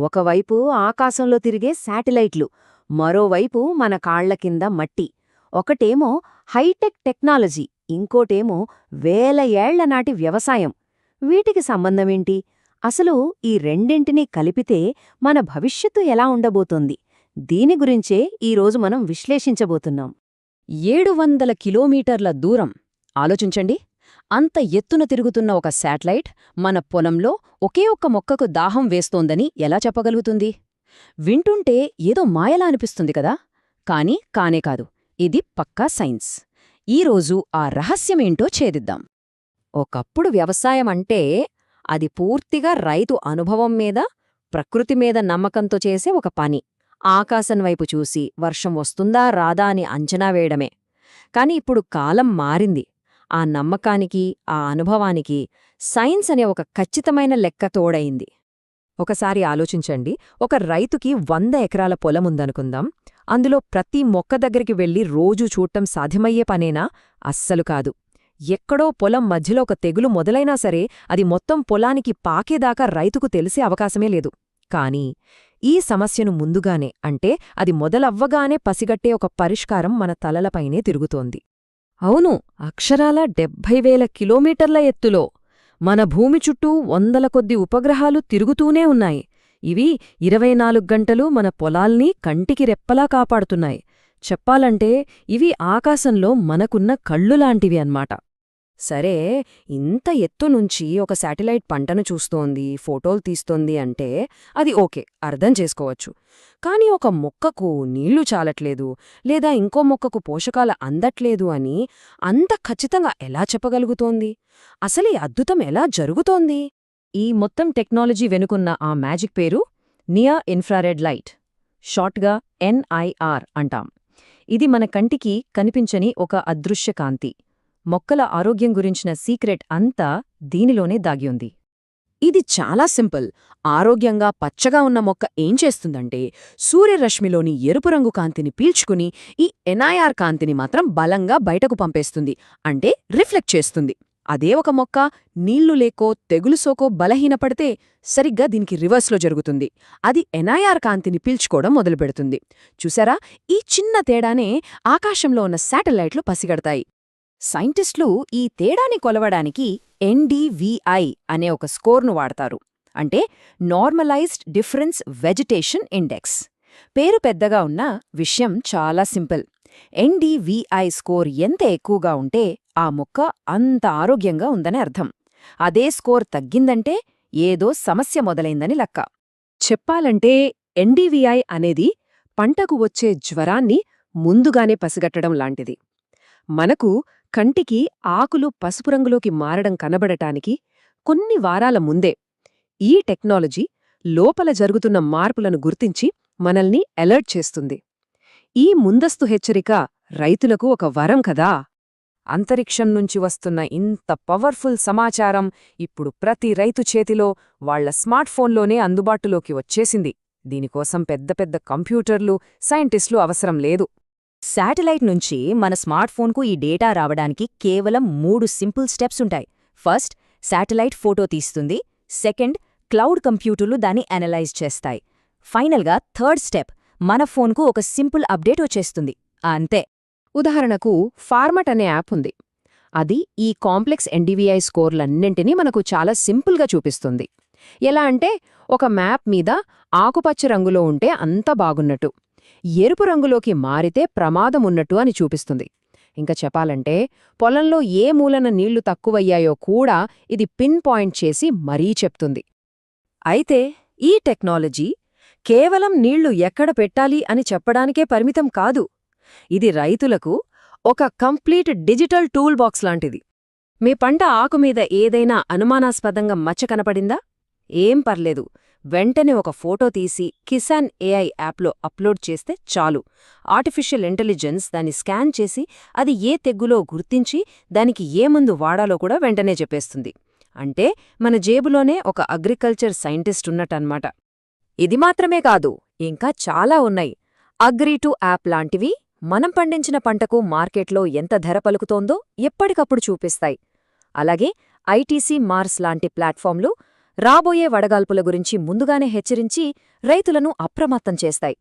ఒకవైపు ఆకాశంలో తిరిగే శాటిలైట్లు, మరోవైపు మన కాళ్ల కింద మట్టి. ఒకటేమో హైటెక్ టెక్నాలజీ, ఇంకోటేమో వేల ఏళ్లనాటి వ్యవసాయం. వీటికి సంబంధమేంటి? అసలు ఈ రెండింటినీ కలిపితే మన భవిష్యత్తు ఎలా ఉండబోతోంది? దీని గురించే ఈరోజు మనం విశ్లేషించబోతున్నాం. 700 కిలోమీటర్ల దూరం ఆలోచించండి. అంత ఎత్తున తిరుగుతున్న ఒక శాటిలైట్ మన పొలంలో ఒకే ఒక్క మొక్కకు దాహం వేస్తోందని ఎలా చెప్పగలుగుతుంది? వింటుంటే ఏదో మాయలా అనిపిస్తుంది కదా? కాని కానే కాదు, ఇది పక్కా సైన్స్. ఈరోజు ఆ రహస్యమేంటో ఛేదిద్దాం. ఒకప్పుడు వ్యవసాయం అంటే అది పూర్తిగా రైతు అనుభవం మీద, ప్రకృతి మీద నమ్మకంతో చేసే ఒక పని. ఆకాశం వైపు చూసి వర్షం వస్తుందా రాదా అని అంచనా వేయడమే. కాని ఇప్పుడు కాలం మారింది. ఆ నమ్మకానికి, ఆ అనుభవానికి సైన్స్ అనే ఒక ఖచ్చితమైన లెక్క తోడయింది. ఒకసారి ఆలోచించండి. ఒక రైతుకి 100 ఎకరాల పొలముందనుకుందాం. అందులో ప్రతి మొక్క దగ్గరికి వెళ్లి రోజూ చూడటం సాధ్యమయ్యే పనేనా? అస్సలు కాదు. ఎక్కడో పొలం మధ్యలో ఒక తెగులు మొదలైనా సరే అది మొత్తం పొలానికి పాకేదాకా రైతుకు తెలిసే అవకాశమే లేదు. కానీ ఈ సమస్యను ముందుగానే, అంటే అది మొదలవ్వగానే పసిగట్టే ఒక పరిష్కారం మన తలలపైనే తిరుగుతోంది. అవును, అక్షరాల 70,000 కిలోమీటర్ల ఎత్తులో మన భూమి చుట్టూ వందల కొద్ది ఉపగ్రహాలు తిరుగుతూనే ఉన్నాయి. ఇవి 24 గంటలు మన పొలాల్ని కంటికి రెప్పలా కాపాడుతున్నాయి. చెప్పాలంటే ఇవి ఆకాశంలో మనకున్న కళ్ళులాంటివి అన్నమాట. సరే, ఇంత ఎత్తు నుంచి ఒక శాటిలైట్ పంటను చూస్తోంది, ఫోటోలు తీస్తోంది అంటే అది ఓకే, అర్థం చేసుకోవచ్చు. కాని ఒక మొక్కకు నీళ్లు చాలట్లేదు, లేదా ఇంకో మొక్కకు పోషకాలు అందట్లేదు అని అంత ఖచ్చితంగా ఎలా చెప్పగలుగుతోంది? అసలీ అద్భుతం ఎలా జరుగుతోంది? ఈ మొత్తం టెక్నాలజీ వెనుకున్న ఆ మ్యాజిక్ పేరు నియర్ ఇన్ఫ్రారెడ్ లైట్, షార్ట్గా NIR అంటాం. ఇది మన కంటికి కనిపించని ఒక అదృశ్య కాంతి. మొక్కల ఆరోగ్యం గురించిన సీక్రెట్ అంతా దీనిలోనే దాగిఉంది. ఇది చాలా సింపుల్. ఆరోగ్యంగా పచ్చగా ఉన్న మొక్క ఏం చేస్తుందంటే సూర్యరశ్మిలోని ఎరుపు రంగు కాంతిని పీల్చుకుని ఈ NIR కాంతిని మాత్రం బలంగా బయటకు పంపేస్తుంది, అంటే రిఫ్లెక్ట్ చేస్తుంది. అదే ఒక మొక్క నీళ్లు లేకో తెగులు సోకో బలహీనపడితే సరిగ్గా దీనికి రివర్స్లో జరుగుతుంది. అది NIR కాంతిని పీల్చుకోవడం మొదలుపెడుతుంది. చూసారా, ఈ చిన్న తేడానే ఆకాశంలో ఉన్న శాటిలైట్లు పసిగడతాయి. సైంటిస్టులు ఈ తేడాని కొలవడానికి NDVI అనే ఒక స్కోర్ను వాడతారు, అంటే నార్మలైజ్డ్ డిఫరెన్స్ వెజిటేషన్ ఇండెక్స్. పేరు పెద్దగా ఉన్న విషయం చాలా సింపుల్. NDVI స్కోర్ ఎంత ఎక్కువగా ఉంటే ఆ మొక్క అంత ఆరోగ్యంగా ఉందని అర్థం. అదే స్కోర్ తగ్గిందంటే ఏదో సమస్య మొదలైందని లెక్క. చెప్పాలంటే NDVI అనేది పంటకు వచ్చే జ్వరాన్ని ముందుగానే పసిగట్టడం లాంటిది. మనకు కంటికి ఆకులు పసుపు రంగులోకి మారడం కనబడటానికి కొన్ని వారాల ముందే ఈ టెక్నాలజీ లోపల జరుగుతున్న మార్పులను గుర్తించి మనల్ని అలర్ట్ చేస్తుంది. ఈ ముందస్తు హెచ్చరిక రైతులకు ఒక వరం కదా. అంతరిక్షం నుంచి వస్తున్న ఇంత పవర్ఫుల్ సమాచారం ఇప్పుడు ప్రతి రైతు చేతిలో, వాళ్ల స్మార్ట్ఫోన్లోనే అందుబాటులోకి వచ్చేసింది. దీనికోసం పెద్ద పెద్ద కంప్యూటర్లు, సైంటిస్టులు అవసరం లేదు. శాటిలైట్ నుంచి మన స్మార్ట్ఫోన్కు ఈ డేటా రావడానికి కేవలం 3 సింపుల్ స్టెప్స్ ఉంటాయి. ఫస్ట్, శాటిలైట్ ఫోటో తీస్తుంది. సెకండ్, క్లౌడ్ కంప్యూటర్లు దాన్ని అనలైజ్ చేస్తాయి. ఫైనల్గా థర్డ్ స్టెప్, మన ఫోన్కు ఒక సింపుల్ అప్డేట్ వచ్చేస్తుంది. అంతే. ఉదాహరణకు ఫార్మట్ అనే యాప్ ఉంది. అది ఈ కాంప్లెక్స్ NDVI స్కోర్లన్నింటినీ మనకు చాలా సింపుల్గా చూపిస్తుంది. ఎలా అంటే ఒక మ్యాప్ మీద ఆకుపచ్చ రంగులో ఉంటే అంత బాగున్నట్టు, ఎరుపు రంగులోకి మారితే ప్రమాదమున్నట్టు అని చూపిస్తుంది. ఇంకా చెప్పాలంటే పొలంలో ఏ మూలన నీళ్లు తక్కువయ్యాయో కూడా ఇది పిన్ పాయింట్ చేసి మరీ చెప్తుంది. అయితే ఈ టెక్నాలజీ కేవలం నీళ్లు ఎక్కడ పెట్టాలి అని చెప్పడానికే పరిమితం కాదు. ఇది రైతులకు ఒక కంప్లీట్ డిజిటల్ టూల్ బాక్స్ లాంటిది. మీ పంట ఆకుమీద ఏదైనా అనుమానాస్పదంగా మచ్చ కనపడిందా? ఏం పర్లేదు, వెంటనే ఒక ఫోటో తీసి కిసాన్ AI యాప్లో అప్లోడ్ చేస్తే చాలు. ఆర్టిఫిషియల్ ఇంటెలిజెన్స్ దాన్ని స్కాన్ చేసి అది ఏ తెగ్గులో గుర్తించి దానికి ఏ మందు వాడాలో కూడా వెంటనే చెప్పేస్తుంది. అంటే మన జేబులోనే ఒక అగ్రికల్చర్ సైంటిస్ట్ ఉన్నట్టన్నమాట. ఇది మాత్రమే కాదు, ఇంకా చాలా ఉన్నాయి. అగ్రి2 యాప్ లాంటివి మనం పండించిన పంటకు మార్కెట్లో ఎంత ధర పలుకుతోందో ఎప్పటికప్పుడు చూపిస్తాయి. అలాగే ITC మార్స్ లాంటి ప్లాట్ఫామ్లు రాబోయే వడగాల్పుల గురించి ముందుగానే హెచ్చరించి రైతులను అప్రమత్తం చేస్తాయి.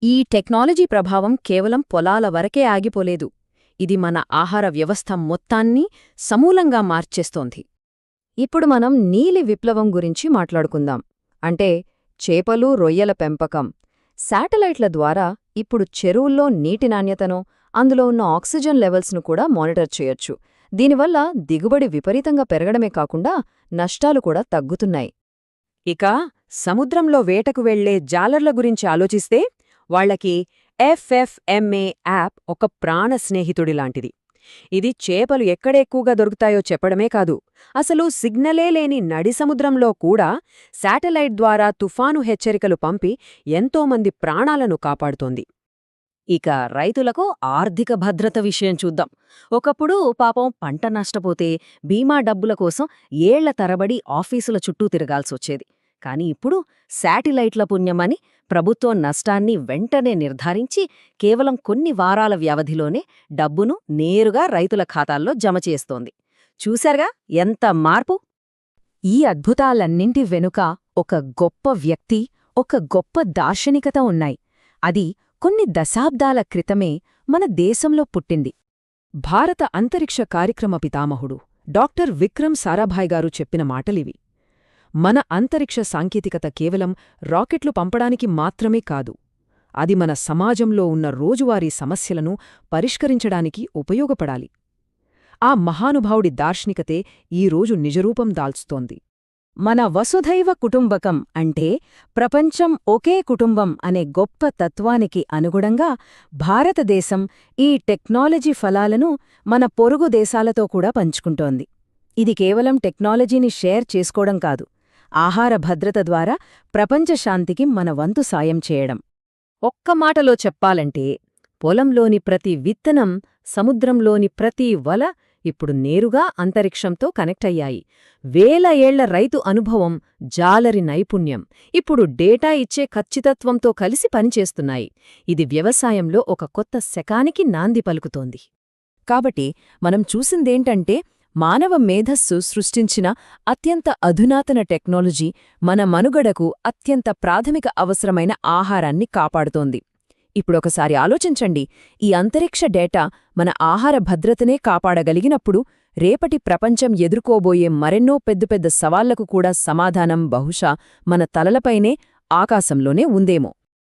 ఈ టెక్నాలజీ ప్రభావం కేవలం పొలాల వరకే ఆగిపోలేదు. ఇది మన ఆహార వ్యవస్థ మొత్తాన్ని సమూలంగా మార్చేస్తోంది. ఇప్పుడు మనం నీలి విప్లవం గురించి మాట్లాడుకుందాం. అంటే చేపలు, రొయ్యల పెంపకం. శాటిలైట్ల ద్వారా ఇప్పుడు చెరువుల్లో నీటి నాణ్యతను, అందులో ఉన్న ఆక్సిజన్ లెవెల్స్ను కూడా మానిటర్ చేయొచ్చు. దీనివల్ల దిగుబడి విపరీతంగా పెరగడమే కాకుండా నష్టాలు కూడా తగ్గుతున్నాయి. ఇక సముద్రంలో వేటకు వెళ్లే జాలర్ల గురించి ఆలోచిస్తే వాళ్లకి FFMA యాప్ ఒక ప్రాణ స్నేహితుడిలాంటిది. ఇది చేపలు ఎక్కడెక్కువగా దొరుకుతాయో చెప్పడమే కాదు, అసలు సిగ్నలే లేని నడి సముద్రంలో కూడా శాటిలైట్ ద్వారా తుఫాను హెచ్చరికలు పంపి ఎంతోమంది ప్రాణాలను కాపాడుతోంది. ఇక రైతులకు ఆర్థిక భద్రత విషయం చూద్దాం. ఒకప్పుడు పాపం పంట నష్టపోతే బీమా డబ్బుల కోసం ఏళ్ల తరబడి ఆఫీసుల చుట్టూ తిరగాల్సొచ్చేది. కాని ఇప్పుడు శాటిలైట్ల పుణ్యమని ప్రభుత్వం నష్టాన్ని వెంటనే నిర్ధారించి కేవలం కొన్ని వారాల వ్యవధిలోనే డబ్బును నేరుగా రైతుల ఖాతాల్లో జమ చేస్తోంది. చూశారుగా ఎంత మార్పు! ఈ అద్భుతాలన్నింటి వెనుక ఒక గొప్ప వ్యక్తి, ఒక గొప్ప దార్శనికత ఉన్నాయి. అది కొన్ని దశాబ్దాల క్రితమే మన దేశంలో పుట్టింది. భారత అంతరిక్ష కార్యక్రమ పితామహుడు డాక్టర్ విక్రమ్ సారాభాయ్ గారు చెప్పిన మాటలివి. మన అంతరిక్ష సాంకేతికత కేవలం రాకెట్లు పంపడానికి మాత్రమే కాదు, అది మన సమాజంలో ఉన్న రోజువారీ సమస్యలను పరిష్కరించడానికి ఉపయోగపడాలి. ఆ మహానుభావుడి దార్శనికతే ఈరోజు నిజరూపం దాల్చుతోంది. మన వసుధైవ కుటుంబకం అంటే ప్రపంచం ఒకే కుటుంబం అనే గొప్ప తత్వానికి అనుగుణంగా భారతదేశం ఈ టెక్నాలజీ ఫలాలను మన పొరుగు దేశాలతో కూడా పంచుకుంటోంది. ఇది కేవలం టెక్నాలజీని షేర్ చేసుకోవడం కాదు, ఆహార భద్రత ద్వారా ప్రపంచ శాంతికి మన వంతు సాయం చేయడం. ఒక్క మాటలో చెప్పాలంటే, పొలంలోని ప్రతి విత్తనం, సముద్రంలోని ప్రతి వల ఇప్పుడు నేరుగా అంతరిక్షంతో కనెక్ట్ అయ్యాయి. వేల ఏళ్ల రైతు అనుభవం, జాలరి నైపుణ్యం ఇప్పుడు డేటా ఇచ్చే ఖచ్చితత్వంతో కలిసి పనిచేస్తున్నాయి. ఇది వ్యవసాయంలో ఒక కొత్త శకానికి నాంది పలుకుతోంది. కాబట్టి మనం చూసిందేంటంటే, మానవ మేధస్సు సృష్టించిన అత్యంత అధునాతన టెక్నాలజీ మన మనుగడకు అత్యంత ప్రాథమిక అవసరమైన ఆహారాన్ని కాపాడుతోంది. ఇప్పుడొకసారి ఆలోచించండి, ఈ అంతరిక్ష డేటా మన ఆహార భద్రతనే కాపాడగలిగినప్పుడు రేపటి ప్రపంచం ఎదుర్కోబోయే మరెన్నో పెద్ద పెద్ద సవాళ్లకు కూడా సమాధానం బహుశా మన తలలపైనే, ఆకాశంలోనే ఉందేమో.